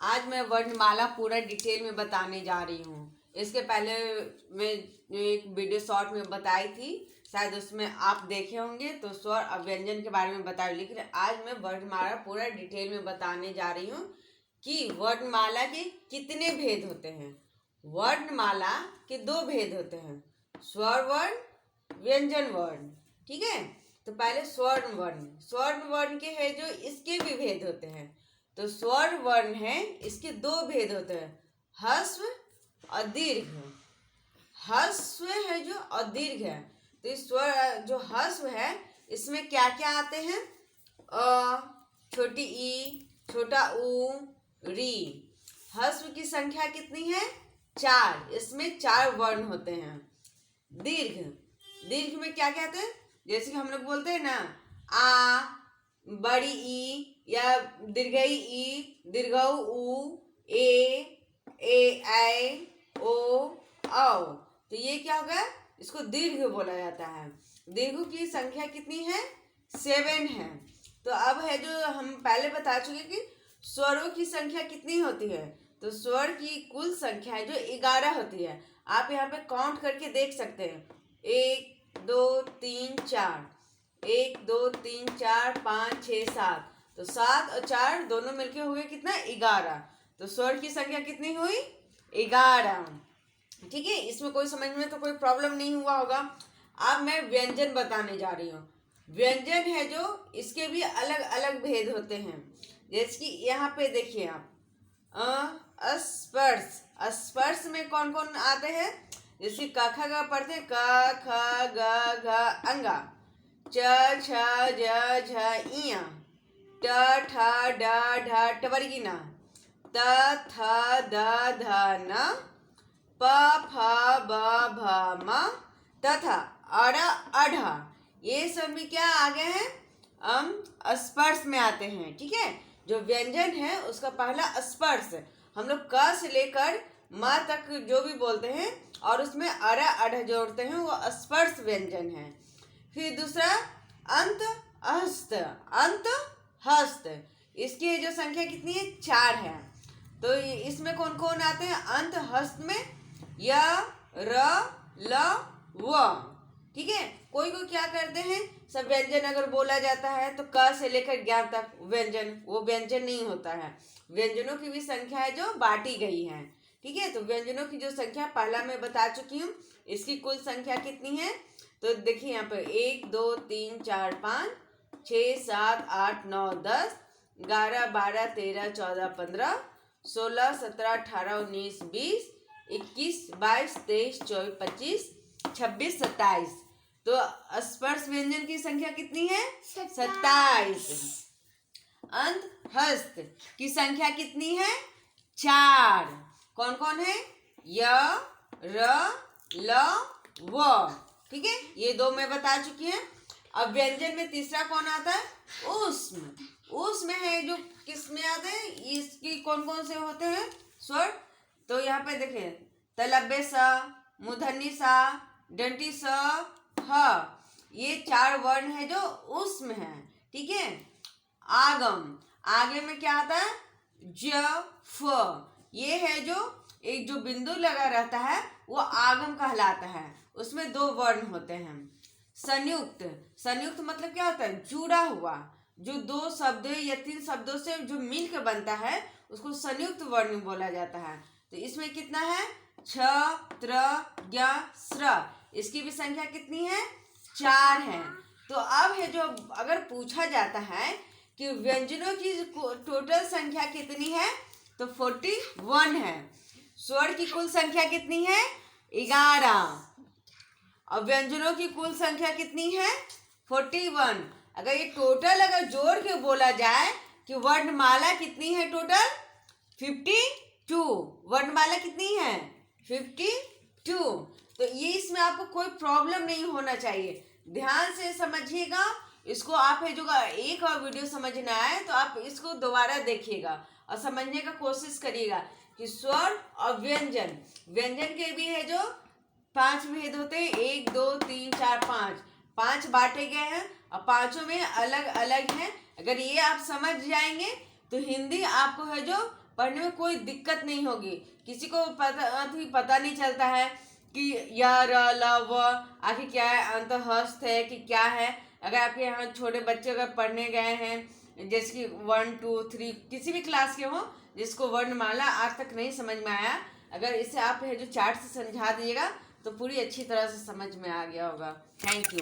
आज मैं वर्णमाला पूरा डिटेल में बताने जा रही हूँ। इसके पहले मैं एक वीडियो शॉर्ट में बताई थी, शायद उसमें आप देखे होंगे, तो स्वर और व्यंजन के बारे में बताई। लेकिन आज मैं वर्णमाला पूरा डिटेल में बताने जा रही हूँ कि वर्णमाला के कितने भेद होते हैं। वर्णमाला के दो भेद होते हैं, स्वर वर्ण, व्यंजन वर्ण। ठीक है, तो पहले स्वर्ण वर्ण। स्वर्ण वर्ण के है जो इसके भी भेद होते हैं। तो स्वर वर्ण है, इसके दो भेद होते हैं, ह्रस्व और दीर्घ। ह्रस्व है जो और दीर्घ है। तो इस स्वर जो ह्रस्व है इसमें क्या क्या आते हैं, अ, छोटी ई, छोटा ऊ, री। ह्रस्व की संख्या कितनी है, 4। इसमें 4 वर्ण होते हैं। दीर्घ, दीर्घ में क्या क्या आते हैं, जैसे कि हम लोग बोलते हैं ना, आ, बड़ी ई या दीर्घई ई, दीर्घऊ ऊ, ए ऐ, ओ औ। तो ये क्या होगा, इसको दीर्घ बोला जाता है। दीर्घ की संख्या कितनी है, 7 है। तो अब है जो हम पहले बता चुके कि स्वरों की संख्या कितनी होती है। तो स्वर की कुल संख्या है जो 11 होती है। आप यहाँ पे काउंट करके देख सकते हैं, 1 2 3 4, 1 2 3 4 5 6 7। तो 7 और 4 दोनों मिलके हुए कितना, 11। तो स्वर की संख्या कितनी हुई, 11। ठीक है, इसमें कोई समझ में तो कोई प्रॉब्लम नहीं हुआ होगा। अब मैं व्यंजन बताने जा रही हूँ। व्यंजन है जो इसके भी अलग अलग भेद होते हैं। जैसे कि यहाँ पे देखिए आप, स्पर्श। स्पर्श में कौन कौन आते हैं, जैसे क ख ग पढ़ते हैं, क ख ग घ अंगा, च छ ज झ इया, ट ठ ड ढ टवर्गीना, त थ द ध न, प फ ब भ म, तथा अड़ अढ़। ये सब भी क्या आ गए हैं, स्पर्श में आते हैं। ठीक है, जो व्यंजन है उसका पहला स्पर्श, हम लोग क से लेकर म तक जो भी बोलते हैं और उसमें अड़ अढ़ जोड़ते हैं, वो स्पर्श व्यंजन है। फिर दूसरा अंत हस्त। अंत हस्त, इसकी जो संख्या कितनी है, 4 है। तो इसमें कौन कौन आते हैं, अंत हस्त में य, र, ल, व। ठीक है, कोई को क्या करते हैं, सब व्यंजन अगर बोला जाता है तो क से लेकर ज्ञान तक व्यंजन, वो व्यंजन नहीं होता है। व्यंजनों की भी संख्या है जो बांटी गई है। ठीक है, तो व्यंजनों की जो संख्या पहला मैं बता चुकी हूँ, इसकी कुल संख्या कितनी है। तो देखिए यहाँ पर 1 2 3 4 5 6 7 8 9 10 11 12 13 14 15 16 17 18 19 20 21 22 23 24 25 26 27। तो स्पर्श व्यंजन की संख्या कितनी है, 27। अंत हस्त की संख्या कितनी है, 4। कौन कौन है, य, र, ल, व। ठीक है, ये दो मैं बता चुकी हैं। अब व्यंजन में तीसरा कौन आता है, ऊष्म। ऊष्म है जो किस में आते हैं, इसकी कौन कौन से होते हैं स्वर। तो यहाँ पे देखें, तलब्बे सा, मूर्धन्य सा, दंती स, ह। ये 4 वर्ण है जो ऊष्म है। ठीक है, आगम, आगे में क्या आता है, ज, फ। ये है जो एक जो बिंदु लगा रहता है वो आगम कहलाता है, उसमें 2 वर्ण होते हैं। संयुक्त, संयुक्त मतलब क्या होता है, जुड़ा हुआ, जो 2 शब्द या 3 शब्दों से जो मिलकर बनता है उसको संयुक्त वर्ण बोला जाता है। तो इसमें कितना है, छ, त्र, ज्ञ, स्र। इसकी भी संख्या कितनी है, 4 है। तो अब है जो अगर पूछा जाता है कि व्यंजनों की टोटल संख्या कितनी है, तो 41 है। स्वर की कुल संख्या कितनी है, 11। और व्यंजनों की कुल संख्या कितनी है, 41। अगर ये टोटल अगर जोड़ के बोला जाए कि वर्णमाला कितनी है, टोटल 52। वर्णमाला कितनी है, 52। तो ये इसमें आपको कोई प्रॉब्लम नहीं होना चाहिए, ध्यान से समझिएगा इसको। आप है जो एक और वीडियो समझना है तो आप इसको दोबारा देखिएगा और समझने का कोशिश करिएगा कि स्वर और व्यंजन, व्यंजन के भी है जो 5 भेद होते हैं, 1 2 3 4 5 बांटे गए हैं और पांचों में अलग अलग हैं। अगर ये आप समझ जाएंगे तो हिंदी आपको है जो पढ़ने में कोई दिक्कत नहीं होगी। किसी को पता नहीं चलता है कि या र ल व आखिर क्या है, अंत हस्त है कि क्या है। अगर आपके यहाँ छोटे बच्चे अगर पढ़ने गए हैं, जैसे कि 1 2 3 किसी भी क्लास के हो, जिसको वर्णमाला आज तक नहीं समझ में आया, अगर इसे आप जो चार्ट से समझा दिएगा तो पूरी अच्छी तरह से समझ में आ गया होगा। Thank you.